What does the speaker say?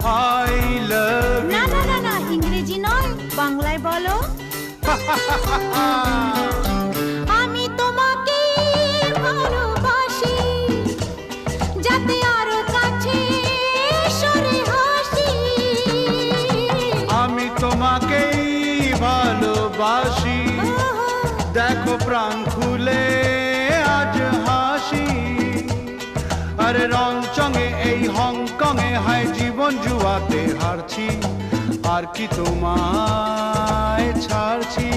I love না না না না, ইংরেজি নয়, বাংলায় বলো। আমি তোমাকে ভালোবাসি, যাতে আরো কাছে সরে হাসি। আমি তোমাকেই ভালোবাসি, দেখো প্রাণ খুলে আজ হাসি। আরে রংচঙে এই হংকংয়ে হায় জীবন জুয়াতে হারছি, আর কি তোমায় ছাড়ছি।